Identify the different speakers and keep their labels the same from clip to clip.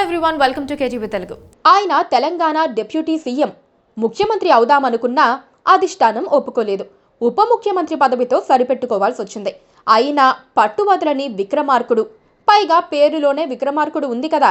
Speaker 1: Everyone, welcome to KTV Telugu.
Speaker 2: ఆయన Telangana deputy CM, ముఖ్యమంత్రి అవుదామనుకున్నా అధిష్టానం ఒప్పుకోలేదు. ఉప ముఖ్యమంత్రి పదవితో సరిపెట్టుకోవాల్సి వచ్చింది. అయినా పట్టువదలని విక్రమార్కుడు, పైగా పేరులోనే విక్రమార్కుడు ఉంది కదా,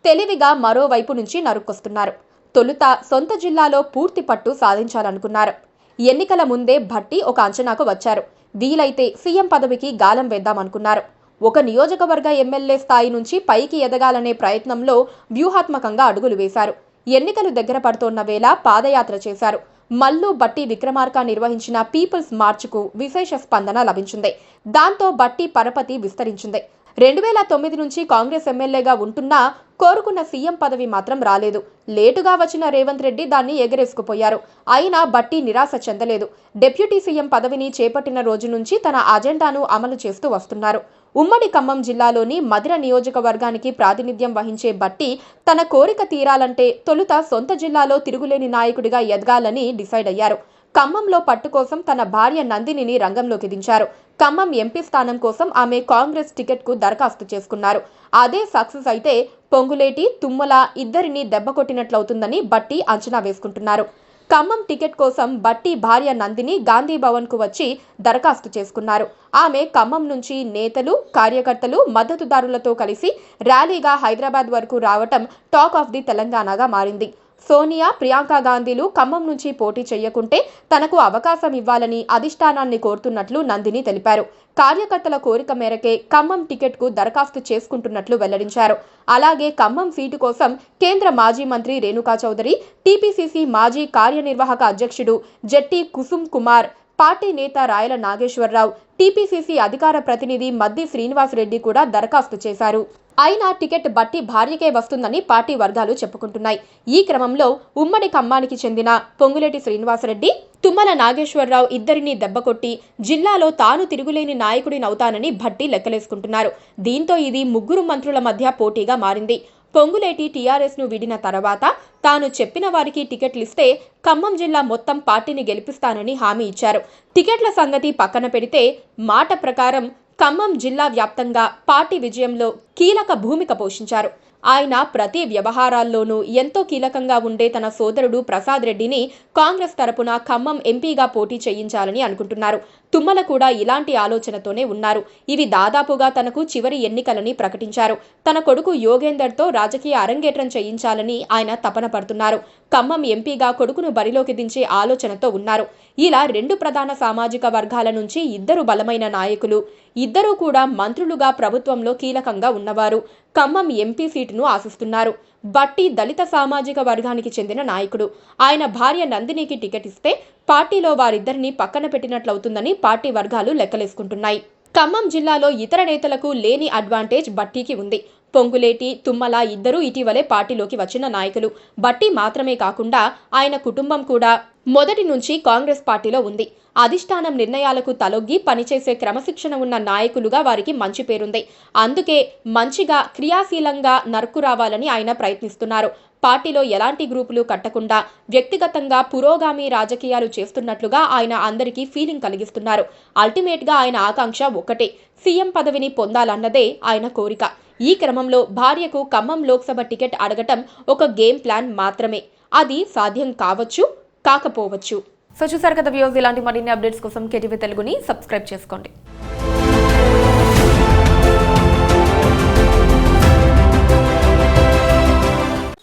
Speaker 2: తెలివిగా మరోవైపు నుంచి నరుక్కొస్తున్నారు. తొలుత సొంత జిల్లాలో పూర్తి పట్టు సాధించాలనుకున్నారు. ఎన్నికల ముందే భట్టి ఒక అంచనాకు వచ్చారు. వీలైతే సీఎం పదవికి గాలం వేద్దామనుకున్నారు. ఒక నియోజకవర్గ ఎమ్మెల్యే స్థాయి నుంచి పైకి ఎదగాలనే ప్రయత్నంలో వ్యూహాత్మకంగా అడుగులు వేశారు. ఎన్నికలు దగ్గర పడుతోన్న వేళ పాదయాత్ర చేశారు. మల్లు బట్టి విక్రమార్క నిర్వహించిన పీపుల్స్ మార్చ్కు విశేష స్పందన లభించింది. దాంతో బట్టి పరపతి విస్తరించింది. 2009 నుంచి కాంగ్రెస్ ఎమ్మెల్యేగా ఉంటున్నా కోరుకున్న సీఎం పదవి మాత్రం రాలేదు. లేటుగా వచ్చిన రేవంత్ రెడ్డి దాన్ని ఎగరేసుకుపోయారు. అయినా బట్టి నిరాశ చెందలేదు. డిప్యూటీ సీఎం పదవిని చేపట్టిన రోజు నుంచి తన అజెండాను అమలు చేస్తూ వస్తున్నారు. ఉమ్మడి ఖమ్మం జిల్లాలోని మధిర నియోజకవర్గానికి ప్రాతినిధ్యం వహించే బట్టి తన కోరిక తీరాలంటే తొలుత సొంత జిల్లాలో తిరుగులేని నాయకుడిగా ఎదగాలని డిసైడ్ అయ్యారు. ఖమ్మంలో పట్టు కోసం తన భార్య నందినిని రంగంలోకి దించారు. ఖమ్మం ఎంపీ స్థానం కోసం ఆమె కాంగ్రెస్ టికెట్కు దరఖాస్తు చేసుకున్నారు. అదే సక్సెస్ అయితే పొంగులేటి, తుమ్మల ఇద్దరిని దెబ్బకొట్టినట్లవుతుందని బట్టి అంచనా వేసుకుంటున్నారు. ఖమ్మం టికెట్ కోసం బట్టి భార్య నందిని గాంధీ భవన్కు వచ్చి దరఖాస్తు చేసుకున్నారు. ఆమె ఖమ్మం నుంచి నేతలు, కార్యకర్తలు, మద్దతుదారులతో కలిసి ర్యాలీగా హైదరాబాద్ వరకు రావటం టాక్ ఆఫ్ ది తెలంగాణగా మారింది. సోనియా, ప్రియాంక గాంధీలు ఖమ్మం నుంచి పోటీ చేయకుంటే తనకు అవకాశం ఇవ్వాలని అధిష్టానాన్ని కోరుతున్నట్లు నందిని తెలిపారు. కార్యకర్తల కోరిక మేరకే ఖమ్మం టికెట్కు దరఖాస్తు చేసుకుంటున్నట్లు వెల్లడించారు. అలాగే ఖమ్మం సీటు కోసం కేంద్ర మాజీ మంత్రి రేణుకా చౌదరి, టీపీసీసీ మాజీ కార్యనిర్వాహక అధ్యక్షుడు జట్టి కుసుమ్ కుమార్, పార్టీ నేత రాయల నాగేశ్వరరావు, టీపీసీసీ అధికార ప్రతినిధి మద్ది శ్రీనివాసరెడ్డి కూడా దరఖాస్తు చేశారు. అయినా టికెట్ బట్టి భార్యకే వస్తుందని పార్టీ వర్గాలు చెప్పుకుంటున్నాయి. ఈ క్రమంలో ఉమ్మడి ఖమ్మానికి చెందిన పొంగులేటి శ్రీనివాసరెడ్డి, తుమ్మల నాగేశ్వరరావు ఇద్దరిని దెబ్బకొట్టి జిల్లాలో తాను తిరుగులేని నాయకుడినవుతానని భట్టి లెక్కలేసుకుంటున్నారు. దీంతో ఇది ముగ్గురు మంత్రుల మధ్య పోటీగా మారింది. పొంగులేటి టీఆర్ఎస్ ను విడిన తర్వాత తాను చెప్పిన వారికి టికెట్లిస్తే ఖమ్మం జిల్లా మొత్తం పార్టీని గెలిపిస్తానని హామీ ఇచ్చారు. టికెట్ల సంగతి పక్కన పెడితే మాట ప్రకారం ఖమ్మం జిల్లా వ్యాప్తంగా పార్టీ విజయంలో కీలక భూమిక పోషించారు. ఆయన ప్రతి వ్యవహారాల్లోనూ ఎంతో కీలకంగా ఉండే తన సోదరుడు ప్రసాద్ రెడ్డిని కాంగ్రెస్ తరపున ఖమ్మం ఎంపీగా పోటీ చేయించాలని అనుకుంటున్నారు. తుమ్మల కూడా ఇలాంటి ఆలోచనతోనే ఉన్నారు. ఇవి దాదాపుగా తనకు చివరి ఎన్నికలని ప్రకటించారు. తన కొడుకు యోగేందర్తో రాజకీయ అరంగేట్రం చేయించాలని ఆయన తపన పడుతున్నారు. ఖమ్మం ఎంపీగా కొడుకును బరిలోకి దించే ఆలోచనతో ఉన్నారు. ఇలా రెండు ప్రధాన సామాజిక వర్గాల నుంచి ఇద్దరు బలమైన నాయకులు, ఇద్దరూ కూడా మంత్రులుగా ప్రభుత్వంలో కీలకంగా ఉన్నవారు ఖమ్మం ఎంపీ సీటును ఆశిస్తున్నారు. బట్టి దళిత సామాజిక వర్గానికి చెందిన నాయకుడు. ఆయన భార్య నందినికి టికెట్ ఇస్తే పార్టీలో వారిద్దరిని పక్కన పెట్టినట్లవుతుందని పార్టీ వర్గాలు లెక్కలేసుకుంటున్నాయి. ఖమ్మం జిల్లాలో ఇతర నేతలకు లేని అడ్వాంటేజ్ బట్టీకి ఉంది. పొంగులేటి, తుమ్మల ఇద్దరూ ఇటీవలే పార్టీలోకి వచ్చిన నాయకులు. బట్టి మాత్రమే కాకుండా ఆయన కుటుంబం కూడా మొదటి నుంచి కాంగ్రెస్ పార్టీలో ఉంది. అధిష్టానం నిర్ణయాలకు తలొగ్గి పనిచేసే క్రమశిక్షణ ఉన్న నాయకులుగా వారికి మంచి పేరుంది. అందుకే మంచిగా క్రియాశీలంగా నరుకు రావాలని ఆయన ప్రయత్నిస్తున్నారు. పార్టీలో ఎలాంటి గ్రూపులు కట్టకుండా వ్యక్తిగతంగా పురోగామి రాజకీయాలు చేస్తున్నట్లుగా ఆయన అందరికీ ఫీలింగ్ కలిగిస్తున్నారు. అల్టిమేట్గా ఆయన ఆకాంక్ష ఒక్కటే, సీఎం పదవిని పొందాలన్నదే ఆయన కోరిక. ఈ క్రమంలో భార్యకు ఖమ్మం లోక్సభ టికెట్ అడగటం ఒక గేమ్ ప్లాన్ మాత్రమే. అది సాధ్యం కావచ్చు, కాకపోవచ్చు.
Speaker 1: సో చూసారు కదా వ్యూవర్స్, ఇలాంటి మరిన్ని అప్డేట్స్ కోసం కేటీవీ తెలుగుని సబ్స్క్రైబ్ చేసుకోండి.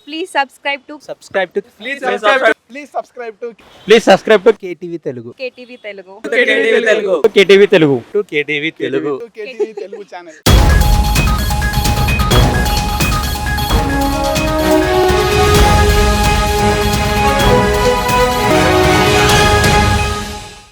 Speaker 3: Please subscribe to
Speaker 4: KTV Telugu.
Speaker 3: KTV Telugu.
Speaker 4: KTV Telugu channel.